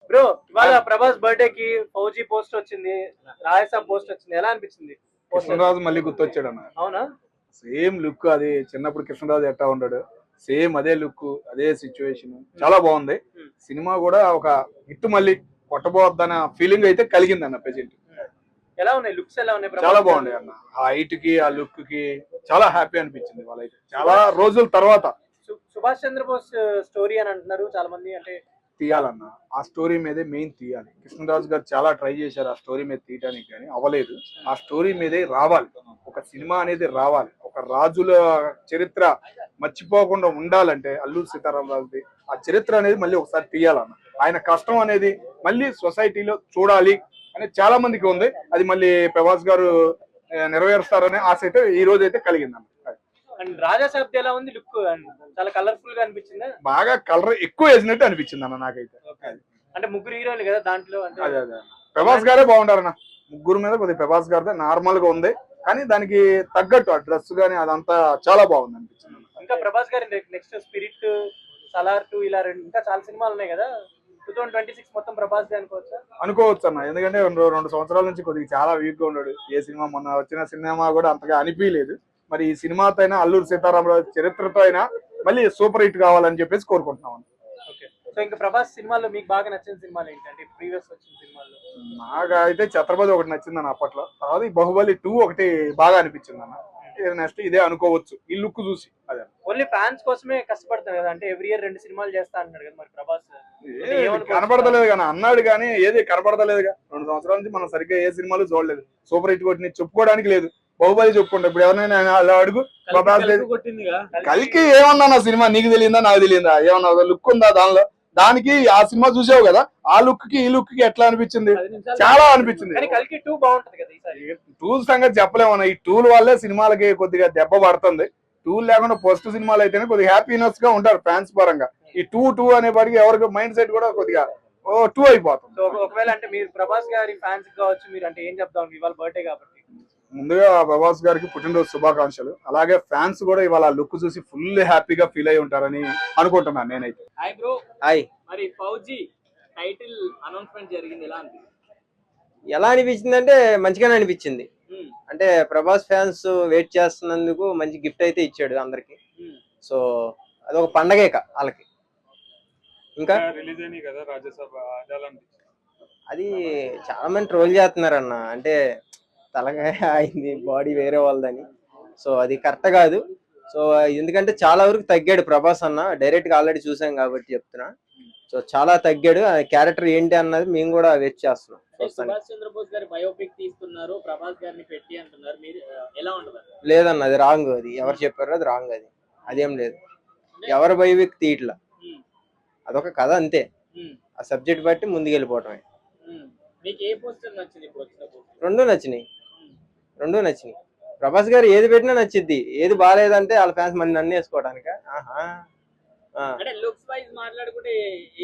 Bro ఇవాళ Prabhas birthday కి fauji post వచ్చింది, రాయసా పోస్ట్ వచ్చింది, ఎలా అనిపించింది? కృష్ణరాజు మళ్ళీ గుర్తొచ్చాడు అన్న. అవునా? సేమ్ లుక్ అది చిన్నప్పుడు కృష్ణరాజు ఎట్టా ఉంటాడు, సేమ్ అదే లుక్ అదే సిచ్యువేషన్ చాలా బాగుంది. సినిమా కూడా ఒక హిట్ మళ్ళీ కొట్టబోద్దన్న ఫీలింగ్ అయితే కలిగింది అన్న. ప్రెజెంట్ ఎలా ఉన్నాయి లుక్స్, ఎలా ఉన్నాయి? చాలా బాగుంది అన్న. ఆ హైట్ కి ఆ లుక్ కి చాలా హ్యాపీ అనిపించింది వాళ్ళైతే చాలా రోజుల తర్వాత. సుభాష్ చంద్రబోస్ స్టోరీ అని అంటున్నారు చాలా మంది, అంటే తీయాలన్న ఆ స్టోరీ మీదే మెయిన్ తీయాలి. కృష్ణరాజు గారు చాలా ట్రై చేశారు ఆ స్టోరీ మీద తీయడానికి, కానీ అవ్వలేదు. ఆ స్టోరీ మీదే రావాలి, ఒక సినిమా అనేది రావాలి. ఒక రాజుల చరిత్ర మర్చిపోకుండా ఉండాలంటే అల్లూరి సీతారామరాజుది ఆ చరిత్ర అనేది మళ్ళీ ఒకసారి తీయాలన్న. ఆయన కష్టం అనేది మళ్ళీ సొసైటీలో చూడాలి అనేది చాలా మందికి ఉంది. అది మళ్ళీ ప్రభాస్ గారు నెరవేరుస్తారనే ఆశ అయితే ఈ రోజు అయితే కలిగిందన్న. అండ్ రాజా సాబ్ ఎలా ఉంది లుక్? చాలా కలర్ఫుల్ గా అనిపించింది, బాగా కలర్ ఎక్కువ వేసినట్టు అనిపించింది అన్న నాకైతే. అంటే ముగ్గురు హీరోలు కదా దాంట్లో, అంటే అదే అదే ప్రభాస్ గారే బాగుంటారన్న. ముగ్గురు మీద కొద్దిగా ప్రభాస్ గారిదే నార్మల్ గా ఉంది, కానీ దానికి తగ్గట్టు ఆ డ్రెస్ గానీ అదంతా చాలా బాగుంది అనిపించింది. ఇంకా ప్రభాస్ గారి నెక్స్ట్ స్పిరిట్, సలార్ 2 ఇలా ఇంకా చాలా సినిమాలు ఉన్నాయి కదా, 2026 మొత్తం ప్రభాస్ అనుకోవచ్చు అన్న. ఎందుకంటే రెండు సంవత్సరాల నుంచి కొద్దిగా చాలా వీక్ గా ఉన్నాడు. ఏ సినిమా మొన్న వచ్చిన సినిమా కూడా అంతగా అనిపించలేదు. మరి ఈ సినిమాతో అయినా అల్లూరి సీతారామరాజు చరిత్రతో అయినా మళ్ళీ సూపర్ హిట్ కావాలని చెప్పేసి కోరుకుంటున్నాం. సో ఇంకా ప్రభాస్ సినిమాల్లో మీకు బాగా నచ్చిన సినిమాలు ఏంటంటే ప్రీవియస్ వచ్చిన సినిమాల్లో? నాకు అయితే ఛత్రపతి ఒకటి నచ్చింది అన్న అప్పట్లో. తర్వాత ఈ బాహుబలి 2 ఒకటి బాగా అనిపించింది అన్న. నెక్స్ట్ ఇదే అనుకోవచ్చు ఈ లుక్ చూసి. అదే ఓన్లీ ఫ్యాన్స్ కోసమే కష్టపడతారు కదా, అంటే ఎవ్రీ ఇయర్ 2 సినిమాలు చేస్తా అంటున్నాడు కదా మరి ప్రభాస్. కనబడతలేదు కానీ అన్నాడు, కానీ ఏది కనబడతలేదుగా. 2 సంవత్సరాల నుంచి మనం సరిగ్గా ఏ సినిమాలు చూడలేదు. సూపర్ హిట్ కొట్టి చెప్పుకోవడానికి లేదు. బాహుబలి చెప్పుకుంటా ఇప్పుడు ఎవరైనా అలా అడుగు. కలికి ఏమన్నా నా సినిమా నీకు తెలియదా నాకు తెలియదా? ఏమన్నా లుక్ ఉందా దానిలో? దానికి ఆ సినిమా చూసావు కదా, ఆ లుక్ కి ఈ లుక్ కి ఎట్లా అనిపించింది? చాలా అనిపించింది. టూల్ సంగతి చెప్పలేమన్నా. ఈ టూల్ వల్లే సినిమాలకి కొద్దిగా దెబ్బ పడుతుంది. టూల్ లేకుండా ఫస్ట్ సినిమాలు అయితేనే కొద్దిగా హ్యాపీనెస్ గా ఉంటారు ఫ్యాన్స్ పరంగా. ఈ టూ అనే పడికి ఎవరికి మైండ్ సెట్ కూడా కొద్దిగా 2 అయిపోతుంది. ఒకవేళ అంటే మీరు ప్రభాస్ గారి ఫ్యాన్స్ కావచ్చు, మీరు అంటే ఏం చెప్తాం ఇవాళ బర్త్డే కాబట్టి? ముందుగా ప్రభాస్ గారికి పుట్టినరోజు శుభాకాంక్షలు. అలాగే ఫ్యాన్స్ కూడా ఇవాళ లుక్ చూసి ఫుల్ హ్యాపీగా ఫీల్ అయి ఉంటారని అనుకుంటున్నాను నేనైతే. Hi bro. హాయ్. మరి ఫౌజీ టైటిల్ అనౌన్స్మెంట్ జరిగింది, ఎలా అనిపించింది? ఎలా అనిపించింది అంటే మంచిగానే అనిపించింది. అంటే ప్రభాస్ ఫ్యాన్స్ వెయిట్ చేస్తున్నందుకు మంచి గిఫ్ట్ అయితే ఇచ్చాడు అందరికి. సో అదొక పండగే వాళ్ళకి. ఇంకా అది చాలా మంది ట్రోల్ చేస్తున్నారు అన్న, అంటే తలకాయ అయింది బాడీ వేరే వాళ్ళదని. సో అది కరెక్ట్ కాదు. సో ఎందుకంటే చాలా వరకు తగ్గాడు ప్రభాస్ అన్న, డైరెక్ట్ గా ఆల్రెడీ చూసాం కాబట్టి చెప్తున్నా. సో చాలా తగ్గాడు. ఆ క్యారెక్టర్ ఏంటి అన్నది మేము కూడా వెయిట్ చేస్తున్నాం. సుభాష్ చంద్రబోస్ గారి బయోపిక్ తీస్తున్నారు, ప్రభాస్ గారిని పెట్టి అంటున్నారు, మీరు ఎలా ఉంటుంది? లేదన్న, అది రాంగ్. అది ఎవరు చెప్పారో అది రాంగ్. అదేం లేదు. ఎవరి బయోపిక్ తీయట్లా, అదొక కథ అంతే. ఆ సబ్జెక్ట్ బట్టి ముందుకెళ్ళిపోవటమే. రెండు నచ్చినాయి. ప్రభాస్ గారు ఏది పెట్టినా నచ్చిద్ది. ఏది బాగాలేదంటే వాళ్ళ ఫ్యాన్స్ మళ్ళీ నన్ను వేసుకోవడానికి. అంటే లుక్స్ వైజ్ మాట్లాడుకుంటే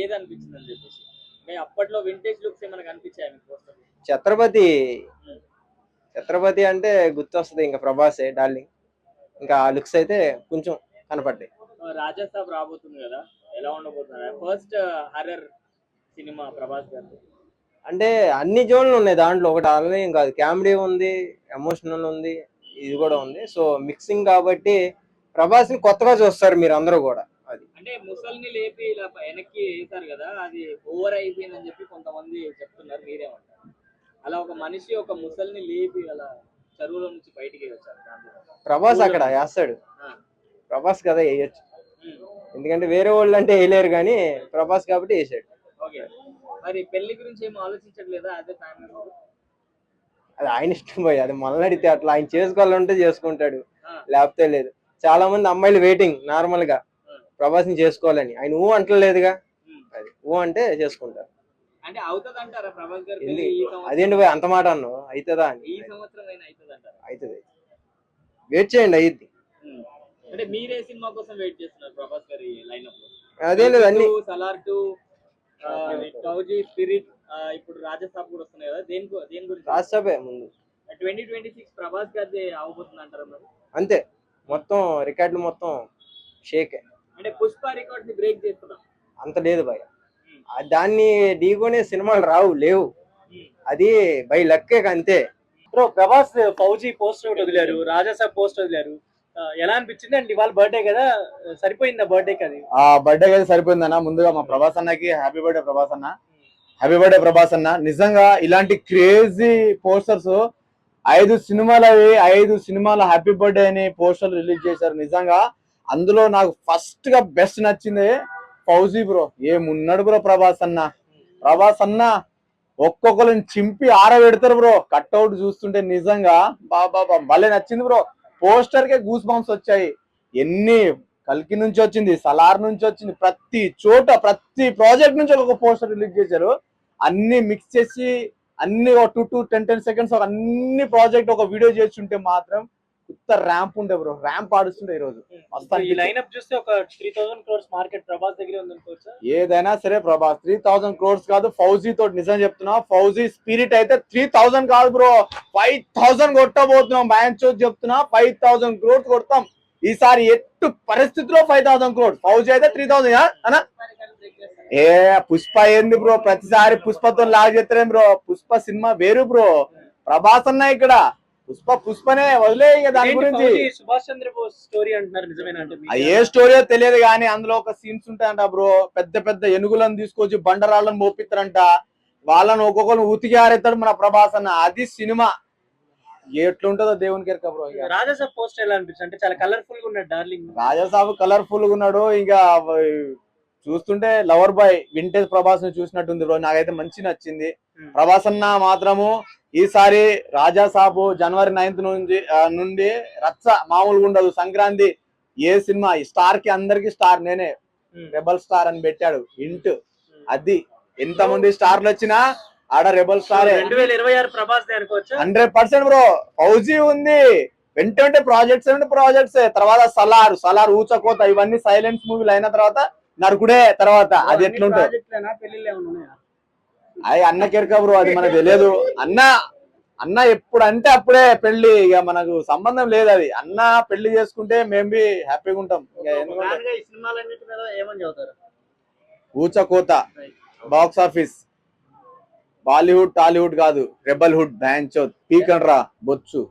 ఏది అనిపించింది అని చెప్పేసి, అప్పట్లో వింటేజ్ లుక్స్ ఏమైనా కనిపించాయి మీకు? ఛత్రపతి అంటే గుర్తొస్తుంది ఇంకా ప్రభాసే డార్లింగ్. ఇంకా ఆ లుక్స్ అయితే కొంచెం కనపడ్డాయి. రాజా సాబ్ రాబోతుంది కదా, ఎలా ఉండబోతున్నారు? ఫస్ట్ హర్రర్ సినిమా ప్రభాస్ గారు అంటే అన్ని జోన్లు ఉన్నాయి దాంట్లో. ఒకటి ఆన్లైన్ కాదు, కామెడీ ఉంది, ఎమోషనల్ ఉంది, ఇది కూడా ఉంది. సో మిక్సింగ్ కాబట్టి ప్రభాస్ ని కొత్తగా చూస్తారు మీరు అందరూ కూడా. అది అంటే ముసల్ని లేపి ఇలా వెనక్కి వేసారు కదా, అది ఓవర్ అయిపోయిందని చెప్పి కొంతమంది చెప్తున్నారు, మీరేమంటారు? అలా ఒక మనిషి ఒక ముసల్ని లేపి అలా చెరువులో నుంచి బయటికి వచ్చారు, ప్రభాస్ అక్కడ వేస్తాడు. ప్రభాస్ కదా వేయచ్చు, ఎందుకంటే వేరే వాళ్ళు అంటే వేయలేరు, కానీ ప్రభాస్ కాబట్టి వేసాడు. ఓకే. మరి పెళ్లి గురించి ఏమో ఆలోచించట్లేదా? అదే ఫ్యామిలీ అది ఆయన ఇష్టం పోయి. అది మనల్ని అడిగితే అట్లా ఆయన చేసుకోవాలంటే చేసుకుంటాడు, లేకపోతే లేదు. చాలా మంది అమ్మాయిలు వెయిటింగ్ నార్మల్ గా ప్రభాస్ ని చేసుకోవాలని. ఆయన ఊ అంటలేదుగా, అది ఊ అంటే చేసుకుంటారు. అంటే అవుతుంది అంటారా ప్రభాస్ గారు? అదేంటి పోయి అంత మాట అన్నావు? అవుతుందా అని. ఈ సంవత్సరం అయినా అవుతుంది అంటారా? అవుతుంది, వెయిట్ చేయండి, అయ్యిద్ది. అంటే మీరే సినిమా కోసం వెయిట్ చేస్తున్నారు ప్రభాస్ గారి లైనప్ లో? అదేం లేదు, అన్ని సలార్ 2, ఫౌజీ, స్పిరిట్, ఇప్పుడు రాజసాబ్ కూడా వస్తున్నాయి కదా, దేని గురించి? రాజసాబే ముందు. 2026 ప్రభాస్ గారి అవబోతుంది అంటారా మరి? అంతే, మొత్తం రికార్డులు మొత్తం షేక్. అంటే పుష్ప రికార్డ్ ని బ్రేక్ చేస్తున్నాం అంత లేదు భయ. దాన్ని ఢీకొనే సినిమాలు రావు, లేవు. అది బై లక్కే అంతే. బ్రో ప్రభాస్ ఫౌజీ పోస్టర్ ఒకటి వదిలారు, రాజాసాబ్ పోస్టర్ వదిలారు. ఎలా అనిపించింది? అండ్ ఇవాళ బర్త్డే కదా, సరిపోయిందా బర్త్డేకి అది? ఆ బర్త్డే అయితే సరిపోయిందన్న. ముందుగా మా ప్రభాస్ అన్నకి హ్యాపీ బర్త్డే ప్రభాస్ అన్న, హ్యాపీ బర్త్డే ప్రభాస్ అన్న. నిజంగా ఇలాంటి క్రేజీ పోస్టర్స్ 5 సినిమాలవి 5 సినిమాల హ్యాపీ బర్త్డే అని పోస్టర్లు రిలీజ్ చేశారు. నిజంగా అందులో నాకు ఫస్ట్ గా బెస్ట్ నచ్చింది ఫౌజీ బ్రో. ఏమున్నాడు బ్రో ప్రభాస్ అన్న. ప్రభాస్ అన్న ఒక్కొక్కరిని చింపి ఆరబెడతారు బ్రో. కట్అవుట్ చూస్తుంటే నిజంగా బాబా భలే నచ్చింది బ్రో. పోస్టర్ కే గూస్ బంప్స్ వచ్చాయి. ఎన్ని కల్కి నుంచి వచ్చింది, సలార్ నుంచి వచ్చింది, ప్రతి చోట ప్రతి ప్రాజెక్ట్ నుంచి ఒక పోస్టర్ రిలీజ్ చేశారు. అన్ని మిక్స్ చేసి అన్ని 2 to 10 seconds అన్ని ప్రాజెక్ట్ ఒక వీడియో చేస్తుంటే మాత్రం కొత్త ర్యాంప్ ఉండే బ్రో. ర్యాంప్ ఆడుస్తుండే ఈ రోజు. ఈ లైన్అప్ చూస్తే ఒక 3000 crores మార్కెట్ ప్రభాస్ దగ్గరే ఉందనుకోవచ్చా? ఏదైనా సరే ప్రభాస్ 3000 crores కాదు. ఫౌజీ తోటి నిజం చెప్తున్నా, ఫౌజీ స్పిరిట్ అయితే 3000 కాదు బ్రో, 5000 కొట్టబోతున్నాం. మ్యాచ్ చెప్తున్నా 5000 crores కొడతాం ఈసారి. ఎట్టు పరిస్థితిలో 5000 crores. ఫౌజీ అయితే 3000 అనా? ఏ పుష్ప ఏంది బ్రో, ప్రతిసారి పుష్పతో లాగ్ చేస్తారేం బ్రో. పుష్ప సినిమా వేరు బ్రో. ప్రభాస్ అన్న ఇక్కడ పుష్పనే వదిలే ఇక దాని గురించి. సుభాష్ చంద్రబోస్ స్టోరీ అంటున్నారు, నిజమేనా? అంటే ఏ స్టోరీయో తెలియదు కానీ అందులో ఒక సీన్స్ ఉంటాయంట బ్రో. పెద్ద పెద్ద ఏనుగులను తీసుకొచ్చి బండరాళ్ళని మోపిస్తారంట. వాళ్ళని ఒక్కొక్కరు ఉతికి ఆరేస్తాడు మన ప్రభాస్ అన్న. అది సినిమా ఎట్లుంటుందో దేవునికి ఎరక బ్రో. రాజాసాబ్ పోస్టర్ ఎలా అనిపించింది? అంటే చాలా కలర్ఫుల్ గా ఉన్నాడు డార్లింగ్. రాజాసాబు కలర్ఫుల్ గా ఉన్నాడు. ఇంకా చూస్తుంటే లవర్ బాయ్ వింటేజ్ ప్రభాస్ ని చూసినట్టుంది బ్రో. నాకైతే మంచి నచ్చింది. ప్రభాస్ అన్న మాత్రము ఈసారి రాజాసాబు జనవరి 9th నుండి రచ్చ మామూలుగా ఉండదు. సంక్రాంతి ఏ సినిమా స్టార్ కి అందరికి స్టార్ నేనే, రెబల్ స్టార్ అని పెట్టాడు ఇంట్. అది ఎంత మంది స్టార్లు వచ్చినా ఆడ రెబల్ స్టార్. 2026 ప్రభాస్ అనుకోవచ్చు 100% బ్రో. ఫౌజీ ఉంది వెంటనే ప్రాజెక్ట్స్ తర్వాత సలార్ ఊచకోత ఇవన్నీ సైలెన్స్ మూవీలు అయిన తర్వాత నరకుడే తర్వాత. అది ఎట్లుంటుంది అయ్యి అన్నకెరక బ్రో, అది మనకు తెలియదు. అన్న ఎప్పుడు అంటే అప్పుడే పెళ్లి, ఇక మనకు సంబంధం లేదు. అది అన్న పెళ్లి చేసుకుంటే మేము బి హ్యాపీగా ఉంటాం. ఊచకోత బాక్స్ ఆఫీస్ బాలీవుడ్ టాలీవుడ్ కాదు, రెబల్ హుడ్ బ్యాంచ్ పీకండ్రా బొచ్చు.